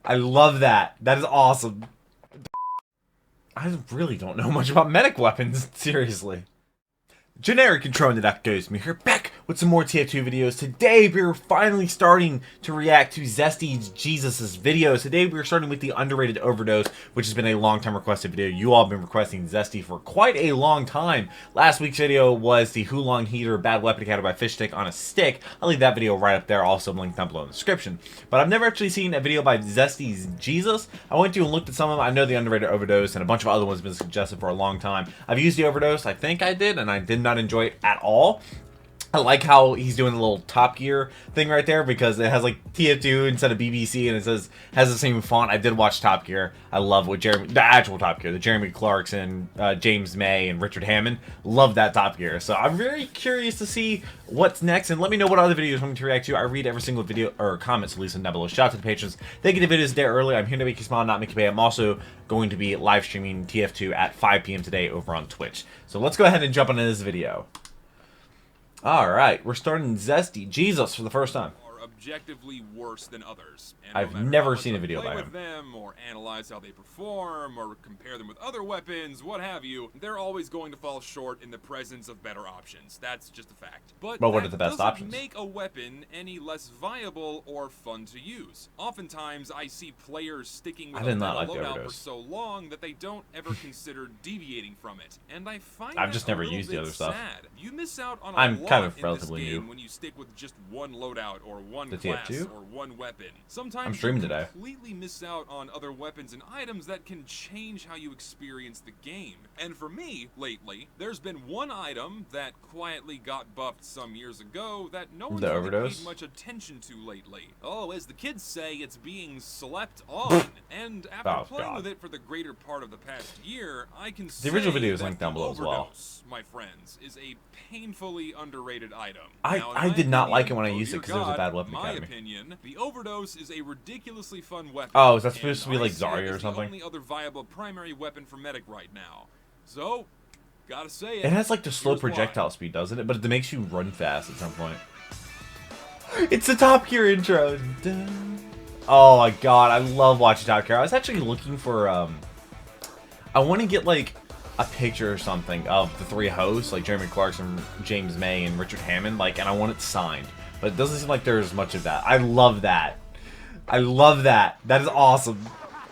I love that. That is awesome. I really don't know much about medic weapons, seriously. Generic intro in the TF2 here, back with some more TF2 videos. Today we're finally starting to react to Zesty's Jesus' videos. Today we're starting with the underrated Overdose, which has been a long time requested video. You all have been requesting Zesty for quite a long time. Last week's video was the Huo-Long heater bad weapon encounter by fish stick on a stick. I'll leave that video right up there, also linked down below in the description. But I've never actually seen a video by Zesty's Jesus. I went to and looked at some of them. I know the underrated Overdose and a bunch of other ones have been suggested for a long time. I've used the Overdose, I think I did, and I did not enjoy it at all. I like how he's doing the little Top Gear thing right there because it has like TF2 instead of BBC and it has the same font. I did watch Top Gear. I love what the actual Top Gear, the Jeremy Clarkson, James May, and Richard Hammond. Love that Top Gear. So I'm very curious to see what's next, and let me know what other videos you want me to react to. I read every single video or comments, at least down below. Shout out to the patrons. They get the videos there early. I'm here to make you smile, not make you pay. I'm also going to be live streaming TF2 at 5 p.m. today over on Twitch. So let's go ahead and jump into this video. Alright, we're starting Zesty Jesus for the first time. Objectively worse than others. And I've no never seen a video by him. With them, or analyze how they perform, or compare them with other weapons, what have you, they're always going to fall short in the presence of better options. That's just a fact. But what are the best options? Make a weapon any less viable or fun to use. Oftentimes, I see players sticking with a loadout for so long that they don't ever consider deviating from it, and I find I've just never used the other stuff. Sad. You miss out on I'm kind of relatively new when you stick with just one loadout or one the class TF2? or one weapon. Sometimes I'm streaming today. Completely miss out on other weapons and items that can change how you experience the game. And for me, lately, there's been one item that quietly got buffed some years ago that no one's really paid much attention to lately. Oh, as the kids say, it's being slept on. And after playing with it for the greater part of the past year, I can say the original video is linked that down below as well. Overdose, my friends, is a painfully underrated item. I did not like it when I used it because it was a bad weapon academy. In my opinion, the Overdose is a ridiculously fun weapon. Oh, is that supposed to be like Zarya or something? The only other viable primary weapon for medic right now. So, gotta say it. It has like the slow projectile speed, doesn't it? But it makes you run fast at some point. It's the Top Gear intro. Oh my god, I love watching Top Gear. I was actually looking for I want to get like a picture or something of the three hosts, like Jeremy Clarkson, James May, and Richard Hammond, like, and I want it signed. But it doesn't seem like there's much of that. I love that. I love that. That is awesome.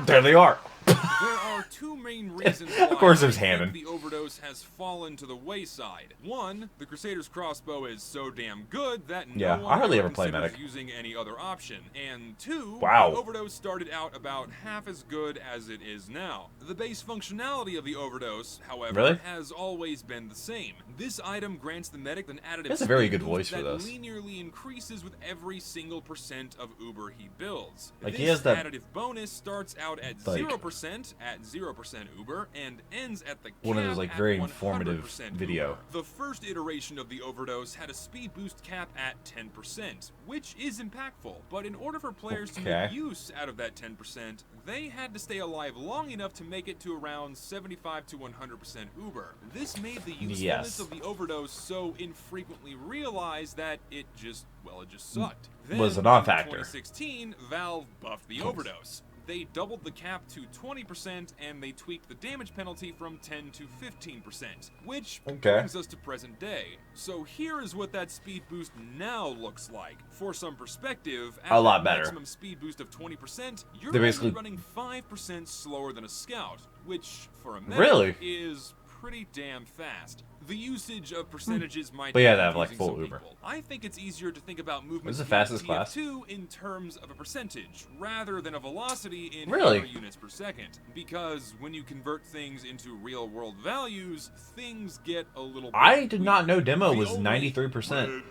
There they are. There are two main reasons why of course there's Hammond. The Overdose has fallen to the wayside. One, the Crusader's crossbow is so damn good that no one I hardly ever play considers medic. using any other option. And two, the Overdose started out about half as good as it is now. The base functionality of the Overdose, however, has always been the same. This item grants the medic an additive That's a very good voice for that this. linearly increases with every single % of Uber he builds. Like this he has that additive bonus starts out at 0% at 0% Uber and ends at the cap one of those like very at informative 100% video. Uber. The first iteration of the Overdose had a speed boost cap at 10%, which is impactful, but in order for players to make use out of that 10%, they had to stay alive long enough to make it to around 75 to 100% Uber. This made the usefulness of the Overdose so infrequently realized that it just sucked. Then, was a non-factor. In 2016, Valve buffed the Overdose. They doubled the cap to 20% and they tweaked the damage penalty from 10 to 15%, which brings us to present day. So here is what that speed boost now looks like. For some perspective, at a lot a better. Maximum speed boost of 20%, you're only running 5% slower than a scout, which for a medic is pretty damn fast. The usage of percentages might be have like full Uber. I think it's easier to think about movement the fastest class? TF2 in terms of a percentage rather than a velocity in units per second. Because when you convert things into real world values, things get a little bit I did not know demo was 93%.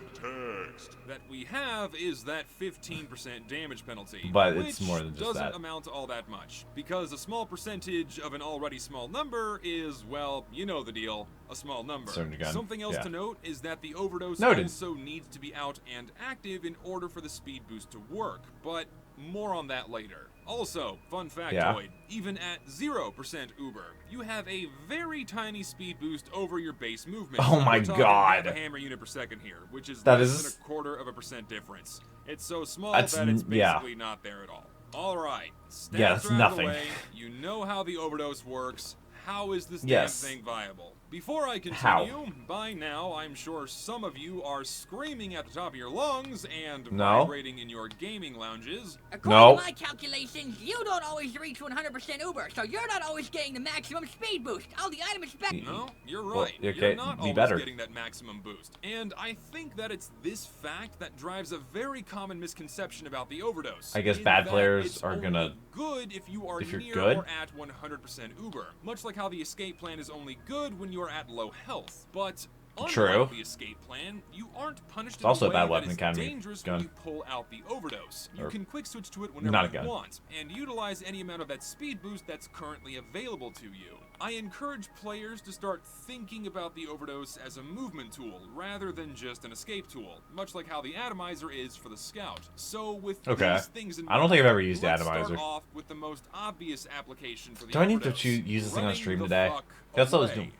That we have is that 15% damage penalty, but it's more than just doesn't that. amount to all that much, because a small percentage of an already small number is, well, you know the deal, a small number. Something else to note is that the Overdose also needs to be out and active in order for the speed boost to work, but more on that later. Also, fun factoid, even at 0% Uber, you have a very tiny speed boost over your base movement. Oh my god. A hammer unit per second here, which is that less than a 1/4% difference. It's so small that it's basically not there at all. Alright, stats yeah, that's are out nothing. of the way. You know how the overdose works. How is this damn thing viable? Before I continue, by now I'm sure some of you are screaming at the top of your lungs and vibrating in your gaming lounges. According to my calculations, you don't always reach 100% Uber, so you're not always getting the maximum speed boost. All the items No, you're right. Well, you're not always getting that maximum boost. And I think that it's this fact that drives a very common misconception about the overdose. I guess bad players are gonna good if you are near or at 100% Uber. Much like how the escape plan is only good when you're at low health. But unlike the escape plan, you aren't punished in a way that is dangerous when you pull out the overdose. You can quick switch to it whenever you want, and utilize any amount of that speed boost that's currently available to you. I encourage players to start thinking about the overdose as a movement tool, rather than just an escape tool, much like how the atomizer is for the scout. So with these things in mind, I don't think I've ever used the let's atomizer. Start off with the most obvious application for the Do I need overdose. to use this thing on stream today? That's what I was doing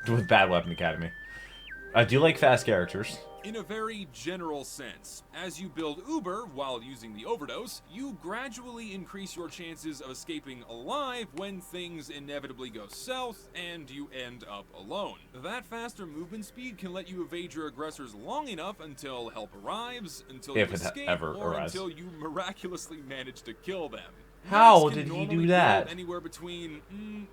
with Bad Weapon Academy. I do like fast characters. In a very general sense, as you build Uber while using the overdose, you gradually increase your chances of escaping alive when things inevitably go south and you end up alone. That faster movement speed can let you evade your aggressors long enough until help arrives, until you escape, or until you miraculously manage to kill them. How did he do that? Anywhere between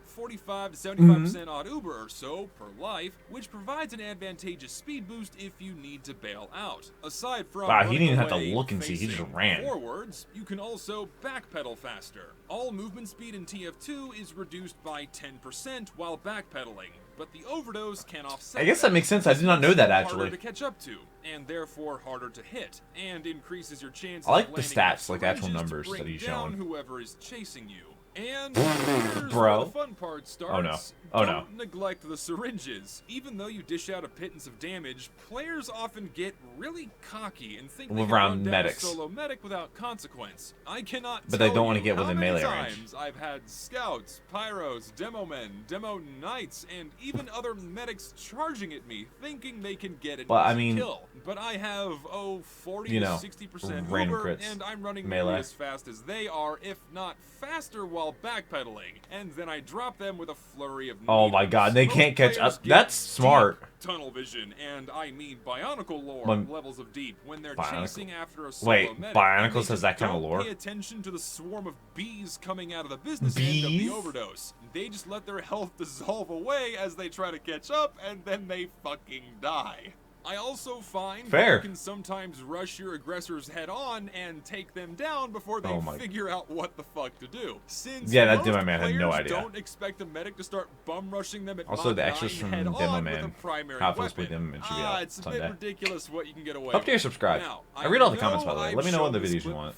45 to 75% odd Uber or so per life, which provides an advantageous speed boost if you need to bail out. Aside from he didn't even have to look and see, he just ran. Forwards, you can also backpedal faster. All movement speed in TF2 is reduced by 10% while backpedaling, but the overdose can offset. I guess that makes sense. I did not know that actually. Harder to catch up to, and therefore harder to hit, and increases your chances. I like the stats, like actual numbers that he's showing. Whoever is chasing you. And here's where the fun part starts. Don't neglect the syringes. Even though you dish out a pittance of damage, players often get really cocky and think they can run down a solo medic without consequence. I cannot tell they don't want to you get within how many melee range. times I've had scouts, pyros, demo men, demo knights, and even other medics charging at me, thinking they can get an kill. But I have 40 to 60% Uber, and I'm running nearly as fast as they are, if not faster, while backpedaling. And then I drop them with a flurry of needles. Oh my god, they can't catch up. That's smart. Tunnel vision, and I mean Bionicle lore levels of deep when they're chasing after a solo medic. Bionicle says that kind of lore? Don't pay attention to the swarm of bees coming out of the business end of the overdose. They just let their health dissolve away as they try to catch up, and then they fucking die. I also find that you can sometimes rush your aggressors head on and take them down before they figure out what the fuck to do. Since that Demo Man had no idea. Don't expect a medic to start bum rushing them at also the extras from Demo Man. How to play Demo Man should be out it's a bit ridiculous what you can get away Hope you're subscribed. Now, I read all the comments by the way. Let me know what the videos you want.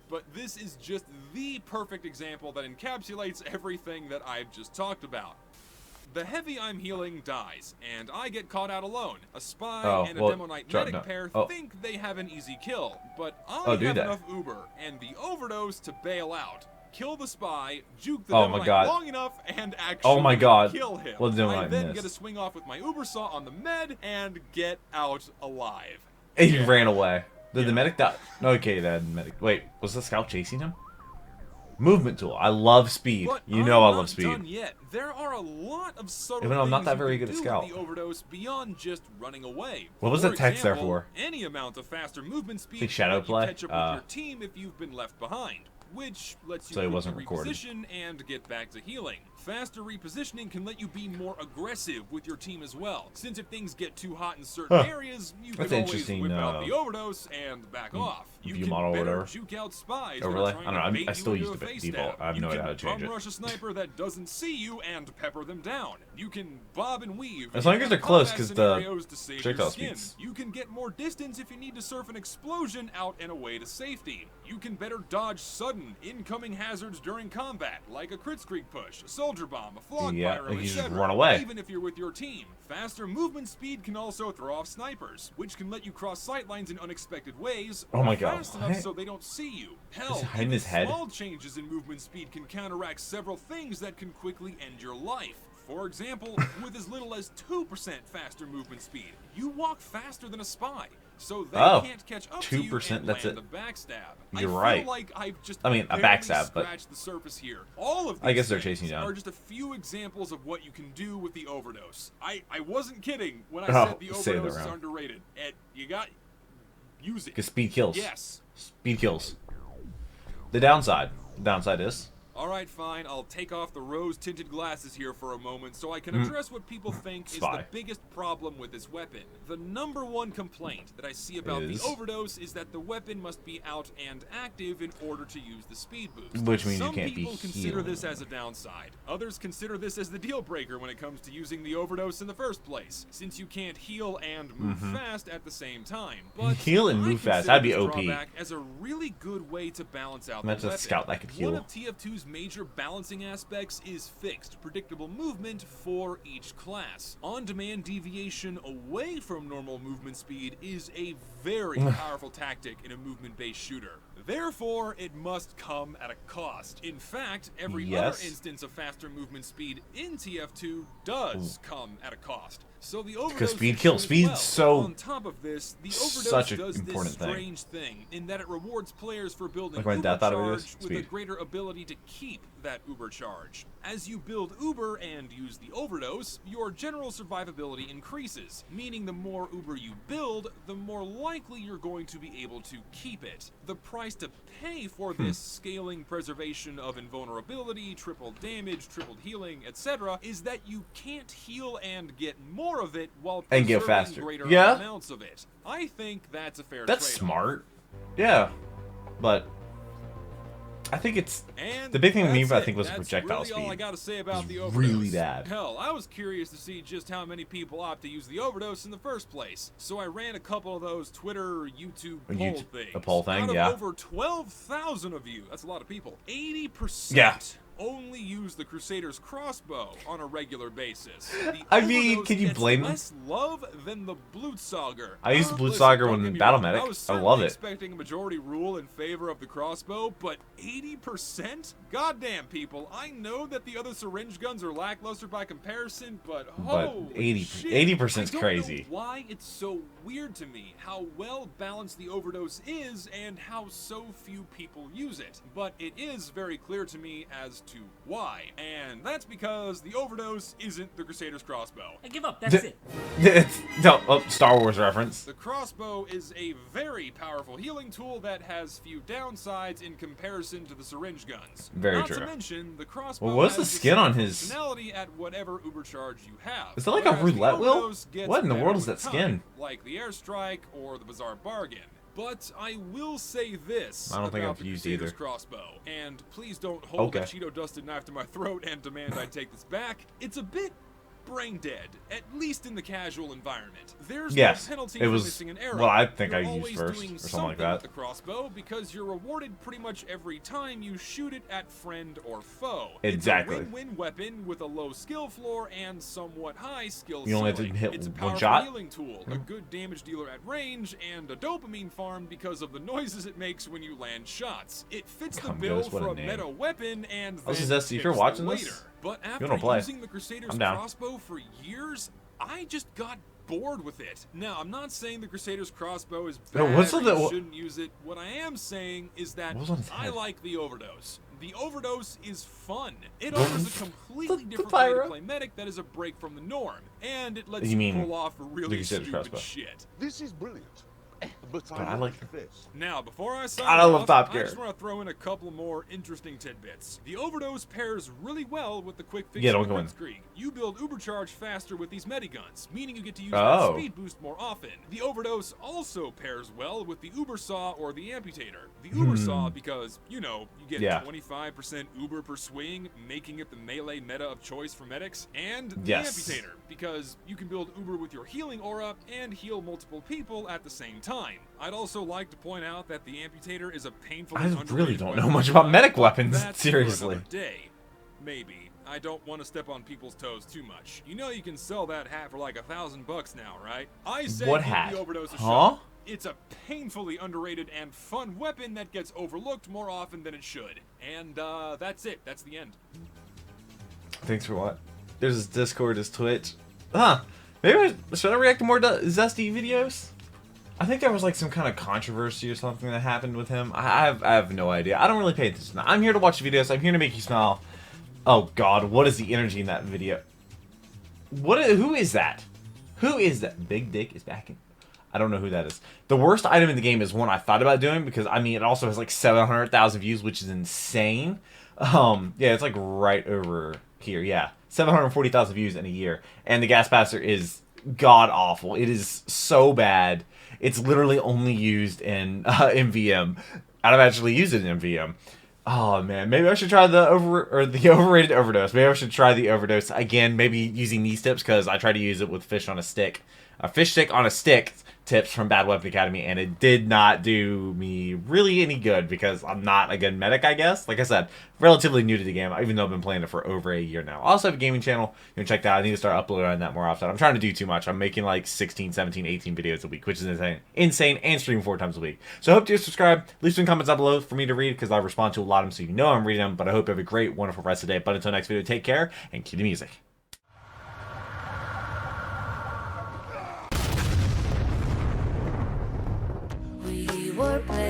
But this is just the perfect example that encapsulates everything that I've just talked about. The heavy I'm healing dies, and I get caught out alone. A spy and a Demo Knight medic pair think they have an easy kill, but I have enough Uber and the overdose to bail out. Kill the spy, juke the Demo Knight long enough, and actually kill him. I then get a swing off with my Uber saw on the med and get out alive. And he ran away. Did the medic die? Okay, then medic. Wait, was the scout chasing him? Movement tool. I love speed. But you know I love speed. Done yet. There are a lot of subtle Even though I'm not that very good at scout. The overdose beyond just running away. What was the text there for? Any amount of faster movement speed shadow play. Catch up with your team if you've been left behind, which lets you reposition and get back to healing. Faster repositioning can let you be more aggressive with your team as well, since if things get too hot in certain areas, you can always whip out the overdose and back off. You can better juke out spies overlay? I don't know, I still use the default. I have no idea how to change it. You can rush a sniper that doesn't see you and pepper them down. You can bob and weave. As long as they're close, because the projectile speeds. You can get more distance if you need to surf an explosion out and away to safety. You can better dodge sudden incoming hazards during combat, like a crit streak push, a soldier bomb, a flog pyro, you just run away. Even if you're with your team. Faster movement speed can also throw off snipers, which can let you cross sightlines in unexpected ways. Oh my god. Fast enough so they don't see you. Hell, even small changes in movement speed can counteract several things that can quickly end your life. For example, with as little as 2% faster movement speed, you walk faster than a spy. so they can't catch up to you 2%, and that's land it. a backstab. You're I right. feel like I've just I mean, a backstab, but scratched the surface here. All of these I guess they're chasing you down. are just a few examples of what you can do with the Overdose. I wasn't kidding when I said the Overdose is underrated. You got use it. Because speed kills. Yes. Speed kills. The downside is. Alright, fine, I'll take off the rose-tinted glasses here for a moment so I can address what people think is the biggest problem with this weapon. The #1 complaint that I see about the Overdose is that the weapon must be out and active in order to use the speed boost. Which means you can't be Some people consider this as a downside. Others consider this as the deal breaker when it comes to using the Overdose in the first place, since you can't heal and move fast at the same time. But heal and move fast, that'd be OP. As a really good way to balance out the weapon. That's a scout that could heal. One of TF2's major balancing aspects is fixed, predictable movement for each class. On-demand deviation away from normal movement speed is a very powerful tactic in a movement-based shooter. Therefore, it must come at a cost. In fact, every other instance of faster movement speed in TF2 does come at a cost. So the Overdose, because speed kills. Speed's so on top of this, the Overdose such an does important this strange thing in that it rewards players for building like Uber charge with a greater ability to keep that Uber charge. As you build Uber and use the Overdose, your general survivability increases, meaning the more Uber you build, the more likely you're going to be able to keep it. The price to pay for this scaling preservation of invulnerability, tripled damage, tripled healing, etc. is that you can't heal and get more of it while and get faster. Greater amounts of it. I think that's a fair That's trade-off. smart. Yeah. But I think it's the big thing to me, I think, was the projectile speed. All I gotta say about the Overdose. Really bad. Hell, I was curious to see just how many people opt to use the Overdose in the first place. So I ran a couple of those Twitter, YouTube poll things. A poll thing, Out of over 12,000 of you, that's a lot of people. 80% only use the Crusader's crossbow on a regular basis. I mean, can you blame them? Less love than the Blutsauger. I used the Blutsauger when in Battle Medic. I love it. Expecting a majority rule in favor of the crossbow, but 80%? Goddamn, people! I know that the other syringe guns are lackluster by comparison, but holy shit! 80% is crazy. I don't know why it's so weird to me how well balanced the Overdose is and how so few people use it. But it is very clear to me as to why, and that's because the Overdose isn't the Crusader's crossbow. I give up, that's No, Star Wars reference. The crossbow is a very powerful healing tool that has few downsides in comparison to the syringe guns. Very true. Not to mention, the crossbow well, what's the skin on his functionality at whatever Uber charge you have. Is that like a roulette wheel? What in the world is that skin? Like the airstrike or the bizarre bargain. But I will say this I don't think about I've the used Crusader's either. crossbow, and please don't hold a Cheeto-dusted knife to my throat and demand I take this back. It's a bit brain dead, at least in the casual environment. There's no penalty for missing an arrow. Well, I think you're I used first or something like that. with the crossbow because you're rewarded pretty much every time you shoot it at friend or foe. Exactly. It's a win-win weapon with a low skill floor and somewhat high skill You only have to ceiling. hit It's a one powerful shot. healing tool, a good damage dealer at range, and a dopamine farm because of the noises it makes when you land shots. It fits the bill for a meta weapon and then if you're watching this, but after using the Crusader's crossbow for years, I just got bored with it. Now, I'm not saying the Crusader's crossbow is bad or you shouldn't use it. What I am saying is that I like the Overdose. The Overdose is fun. It offers a completely different way to play medic that is a break from the norm, and it lets you pull off really stupid shit. This is brilliant. But I like this. Now, before I sign off, I just want to throw in a couple more interesting tidbits. The Overdose pairs really well with the quick fix Krieg. You build Ubercharge faster with these mediguns, meaning you get to use that speed boost more often. The Overdose also pairs well with the Uber Saw or the Amputator. The Uber Saw because, you know, you get 25% Uber per swing, making it the melee meta of choice for medics, and the Amputator because you can build Uber with your healing aura and heal multiple people at the same time. I'd also like to point out that the Amputator is a painfully underrated really don't know weapon. much about medic weapons, That's seriously. for another day. Maybe. I don't want to step on people's toes too much. You know you can sell that hat for like $1,000 now, right? I say what give hat? the Overdose a shot. It's a painfully underrated and fun weapon that gets overlooked more often than it should. And that's it. That's the end. Thanks for what? There's his Discord, his Twitch. Maybe should I react to more Zesty videos? I think there was like some kind of controversy or something that happened with him. I have no idea. I don't really pay attention. I'm here to watch videos. I'm here to make you smile. Oh God, what is the energy in that video? Who is that? Who is that? Big Dick is backing. I don't know who that is. The worst item in the game is one I thought about doing because I mean it also has like 700,000 views, which is insane. Yeah, it's like right over here. Yeah, 740,000 views in a year, and the gas passer is god awful. It is so bad. It's literally only used in VM. I don't actually use it in VM. Oh man, maybe I should try the overrated overdose. Maybe I should try the overdose again. Maybe using these tips because I tried to use it with fish on a stick. A fish stick on a stick tips from Bad Weapon Academy, and it did not do me really any good because I'm not a good medic, I guess. Like I said, relatively new to the game, even though I've been playing it for over a year now. I also have a gaming channel. You can check that out. I need to start uploading that more often. I'm trying to do too much. I'm making like 16, 17, 18 videos a week, which is insane, and streaming 4 times a week. So I hope you subscribe. Leave some comments down below for me to read because I respond to a lot of them, so you know I'm reading them. But I hope you have a great, wonderful rest of the day. But until next video, take care and cue the music. We were playing